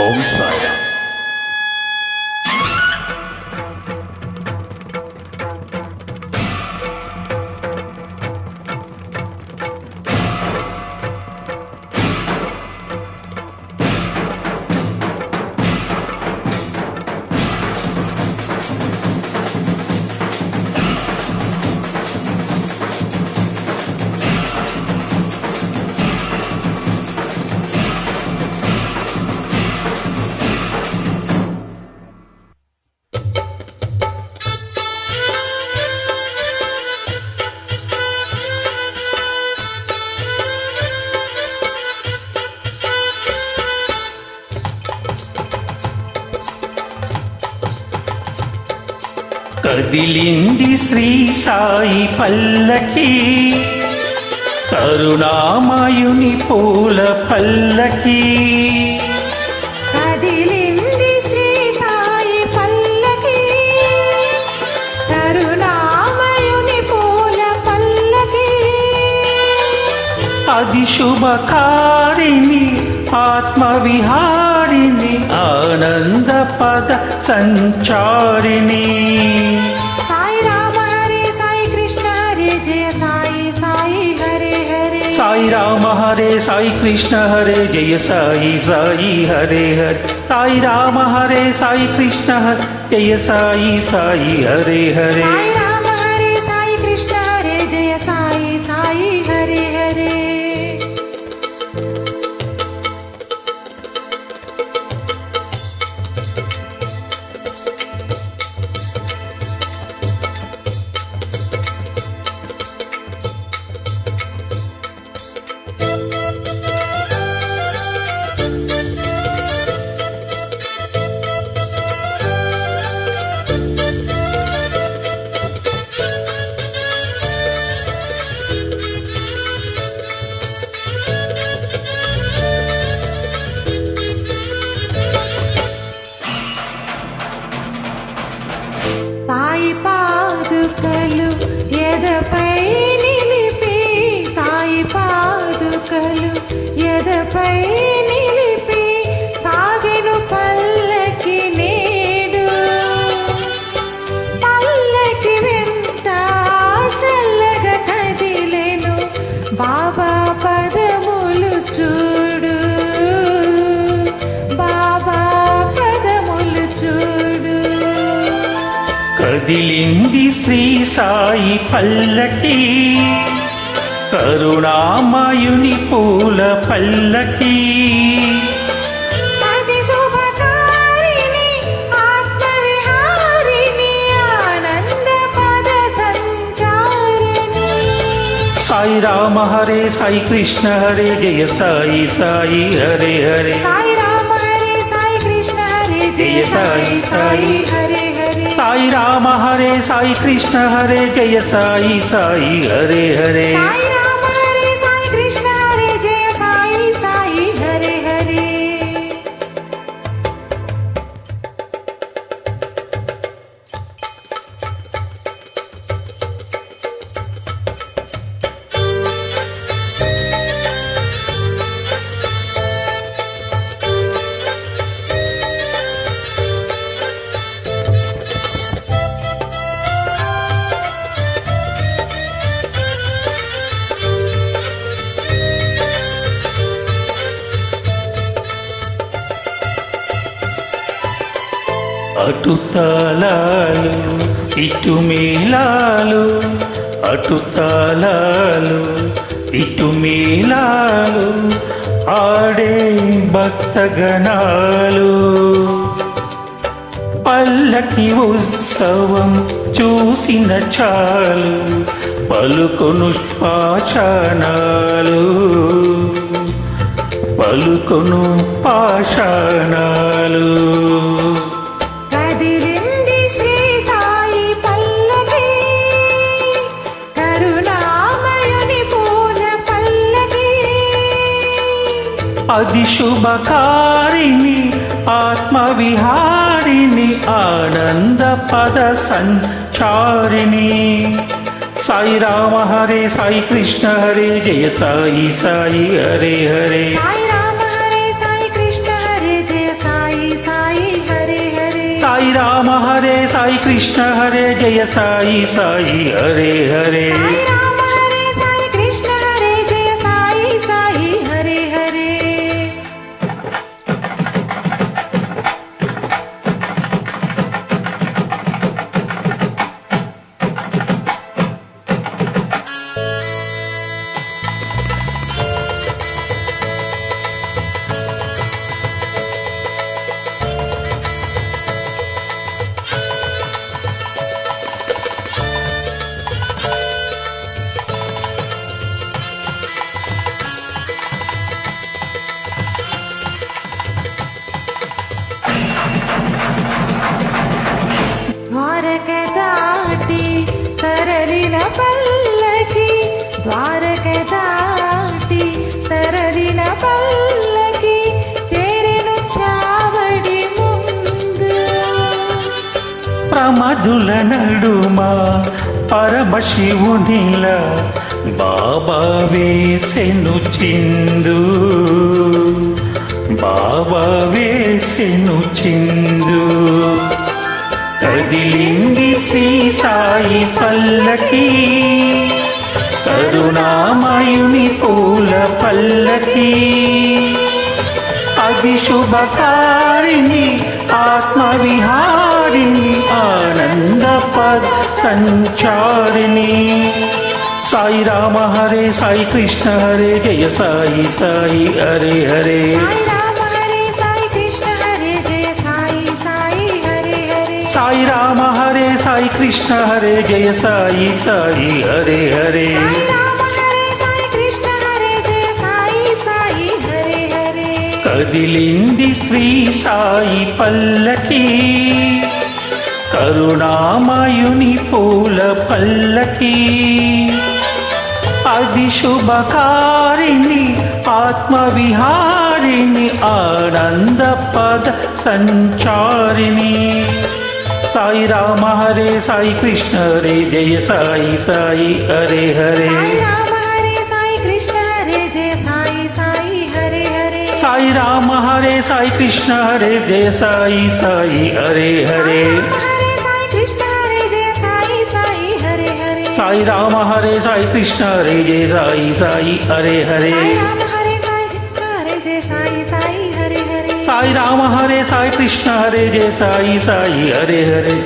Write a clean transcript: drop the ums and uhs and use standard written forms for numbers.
ఓం సాయిరామ్. కదిలింది శ్రీ సాయి పల్లకి, కరుణామయుని పూల పల్లకి. కదిలింది శ్రీ సాయి పల్లకి, కరుణామయుని పూల పల్లకి. అది శుభకారిణి ఆత్మవిహారిణి ఆనంద పద సంచారిణి. సాయి రామ హరే సాయి కృష్ణ హరే జయ సాయి సాయి హరే హరే. సాయి రామ హరే సాయి కృష్ణ హరే జయ సాయి సాయి హరే హరే. సాయి రామ హరే సాయి కృష్ణ హరే జయ సాయి సాయి హరే హరే. సాయి రామ హరే సాయి కృష్ణ హరే జయ సాయి సాయి హరే హరే. సాయి పాదుకలు ఎదపై నిలిపి, సాయి పాదుకలు ఎదపై నిలిపి సాగెను పల్లకి నేడు. పల్లకి వెంట చల్లగా కదిలెను బాబా పదములు చూడు, బాబా పదములు చూడు. కదిలింది శ్రీ సాయి పల్లకి, కరుణామయుని పూల పల్లకి. అది శుభకారిణి ఆత్మవిహారిణి ఆనంద పద సంచారిణి. సాయి రామ హరే సాయి కృష్ణ హరే జయ సాయి సాయి హరే హరే. సాయి రామ హరే సాయి కృష్ణ హరే జయ సాయి సాయి హరే హరే. సాయి రామ హరే సాయి కృష్ణ హరే జయ సాయి సాయి హరే హరే. సాయి రామ హరే సాయి కృష్ణ హరే జయ సాయి సాయి హరే హరే. అటు తాళాలు ఇటు మేళాలు, అటు తాళాలు ఇటు మేళాలు ఆడే భక్తగణాలు. పల్లకి ఉత్సవం చూసిన చాలు పలుకొను పాషాణాలు, పలుకొను పాషాణాలు. కదిలింది శ్రీ సాయి పల్లకి, కరుణామయుని పూల పల్లకి. అది శుభకారిణి ఆత్మవిహారిణి ఆనంద పద సంచారిణి. సాయి రామ హరే సాయి కృష్ణ హరే జయ సాయి సాయి హరే హరే. సాయి రామ హరే సాయి కృష్ణ హరే జయ సాయి రామ హరే సాయి కృష్ణ హరే జయ సాయి సాయి హరే హరే సాయి రామ హరే సాయి కృష్ణ హరే జయ సాయి సాయి హరే హరే ద్వారక దాటి తరలిన పల్లకి ద్వారక దాటి తరలిన పల్లకి చేరెను చావడి ముందు ప్రమదుల నడుమ పరమశివునిల బాబా వేసెను చిందు బాబా వేసెను చిందు కదిలింది శ్రీ సాయి పల్లకి కరుణామయుని పూల పల్లకి అది శుభకారిణి ఆత్మవిహారిణి ఆనంద పద సంచారిణి సాయి రామ హరే సాయి కృష్ణ హరే జయ సాయి సాయి హరే హరే సాయి రామ హరే సాయి కృష్ణ హరే జయ సాయి సాయి హరే హరే కదిలింది శ్రీ సాయి పల్లకి కరుణామయుని పూల పల్లకి అది శుభకారిణి ఆత్మవిహారిణి ఆనంద పద సంచారిణి సాయి రామ హరే సాయి కృష్ణ హరే జయ సాయి సాయి హరే హరే సాయి రామ హరే సాయి కృష్ణ హరే జయ సాయి సాయి హరే హరే సాయి రామ హరే సాయి కృష్ణ హరే జయ సాయి సాయి హరే హరే సాయి రామ హరే సాయి కృష్ణ హరే జయ సాయి సాయి హరే హరే సాయి రామ హరే సాయి కృష్ణ హరే జయ సాయి రామ హరే సాయి కృష్ణ హరే జయ సాయి సాయి హరే హరే